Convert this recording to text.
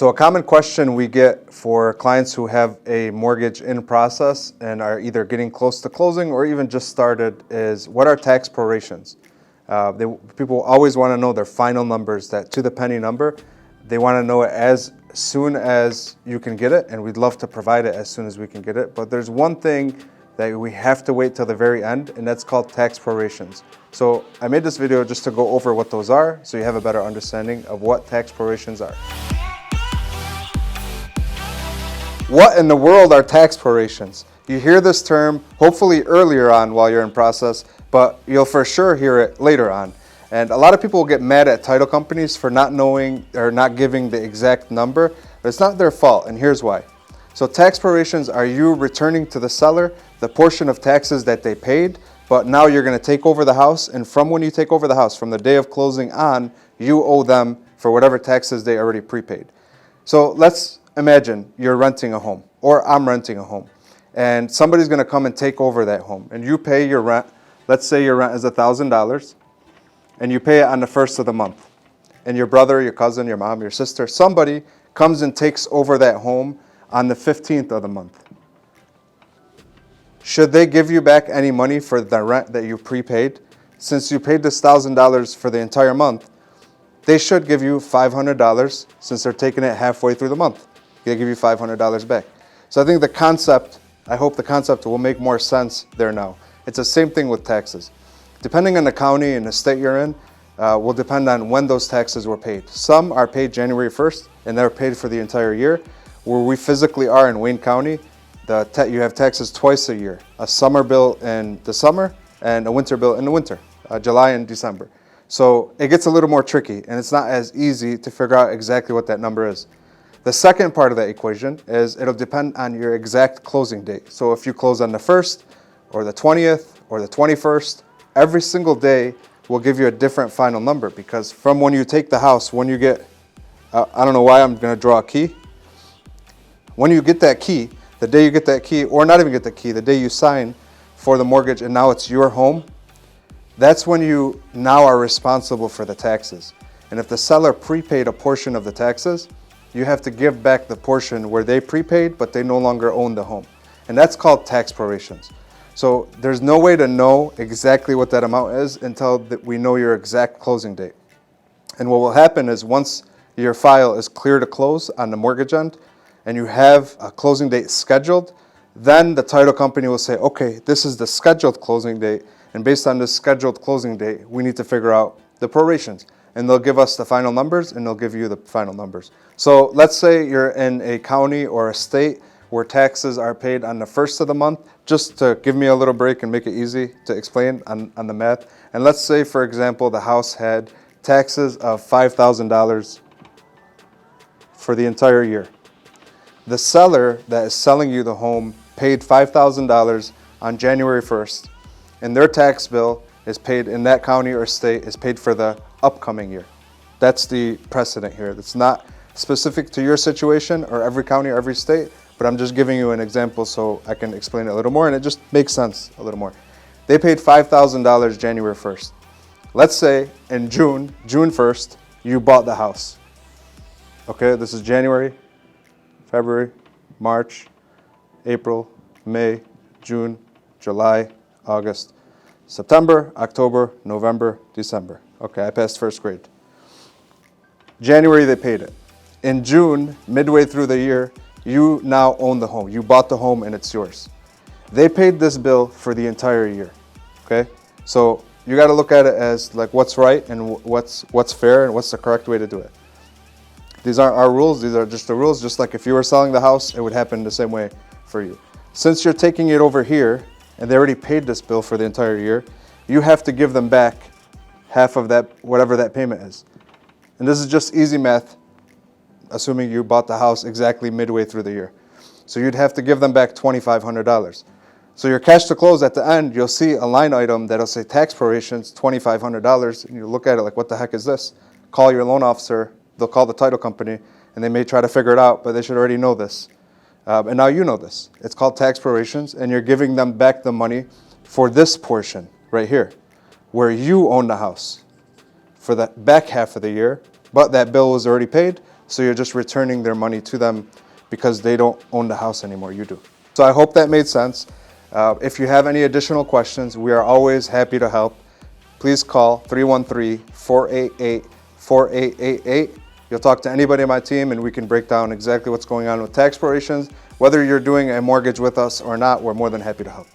So a common question we get for clients who have a mortgage in process and are either getting close to closing or even just started is, what are tax prorations? People always want to know their final numbers, that to the penny number. They want to know it as soon as you can get it, and we'd love to provide it as soon as we can get it. But there's one thing that we have to wait till the very end, and that's called tax prorations. So I made this video just to go over what those are so you have a better understanding of what tax prorations are. What in the world are tax prorations? You hear this term hopefully earlier on while you're in process, but you'll for sure hear it later on. And a lot of people will get mad at title companies for not knowing or not giving the exact number, but it's not their fault, and here's why. So tax prorations are you returning to the seller the portion of taxes that they paid, but now you're going to take over the house, and from when you take over the house, from the day of closing on, you owe them for whatever taxes they already prepaid. So let's imagine you're renting a home, or I'm renting a home, and somebody's going to come and take over that home, and you pay your rent. Let's say your rent is $1,000, and you pay it on the first of the month. And your brother, your cousin, your mom, your sister, somebody comes and takes over that home on the 15th of the month. Should they give you back any money for the rent that you prepaid? Since you paid this $1,000 for the entire month, they should give you $500 since they're taking it halfway through the month. They give you $500 back. So I think I hope the concept will make more sense there now. It's the same thing with taxes. Depending on the county and the state you're in, will depend on when those taxes were paid. Some are paid January 1st, and they're paid for the entire year. Where we physically are in Wayne County, you have taxes twice a year, a summer bill in the summer and a winter bill in the winter, July and December. So it gets a little more tricky, and it's not as easy to figure out exactly what that number is. The second part of that equation is it'll depend on your exact closing date. So if you close on the 1st or the 20th or the 21st, every single day will give you a different final number, because from when you take the house, when you get, I don't know why I'm going to draw a key. When you get that key, the day you get that key, or not even get the key, the day you sign for the mortgage and now it's your home, that's when you now are responsible for the taxes. And if the seller prepaid a portion of the taxes, you have to give back the portion where they prepaid, but they no longer own the home. And that's called tax prorations. So there's no way to know exactly what that amount is until we know your exact closing date. And what will happen is once your file is clear to close on the mortgage end and you have a closing date scheduled, then the title company will say, okay, this is the scheduled closing date, and based on this scheduled closing date, we need to figure out the prorations. And they'll give us the final numbers, and they'll give you the final numbers. So let's say you're in a county or a state where taxes are paid on the 1st of the month, just to give me a little break and make it easy to explain on the math. And let's say, for example, the house had taxes of $5,000 for the entire year. The seller that is selling you the home paid $5,000 on January 1st, and their tax bill is paid in that county or state is paid for the upcoming year. That's the precedent here. It's not specific to your situation or every county or every state, but I'm just giving you an example so I can explain it a little more, and it just makes sense a little more. They paid $5,000 January 1st. Let's say in June 1st, you bought the house. Okay, this is January, February, March, April, May, June, July, August, September, October, November, December. Okay, I passed first grade. January, they paid it. In June, midway through the year, you now own the home. You bought the home and it's yours. They paid this bill for the entire year, okay? So you gotta look at it as like what's right and what's fair and what's the correct way to do it. These aren't our rules, these are just the rules. Just like if you were selling the house, it would happen the same way for you. Since you're taking it over here, and they already paid this bill for the entire year, you have to give them back half of that, whatever that payment is. And this is just easy math, assuming you bought the house exactly midway through the year. So you'd have to give them back $2,500. So your cash to close at the end, you'll see a line item that'll say tax prorations, $2,500, and you look at it like, what the heck is this? Call your loan officer, they'll call the title company, and they may try to figure it out, but they should already know this. And now you know this. It's called tax prorations, and you're giving them back the money for this portion right here, where you own the house for the back half of the year, but that bill was already paid, So you're just returning their money to them because they don't own the house anymore, you do. So I hope that made sense. If you have any additional questions, we are always happy to help. Please call 313-488-4888. You'll talk to anybody on my team and we can break down exactly what's going on with tax prorations. Whether you're doing a mortgage with us or not, we're more than happy to help.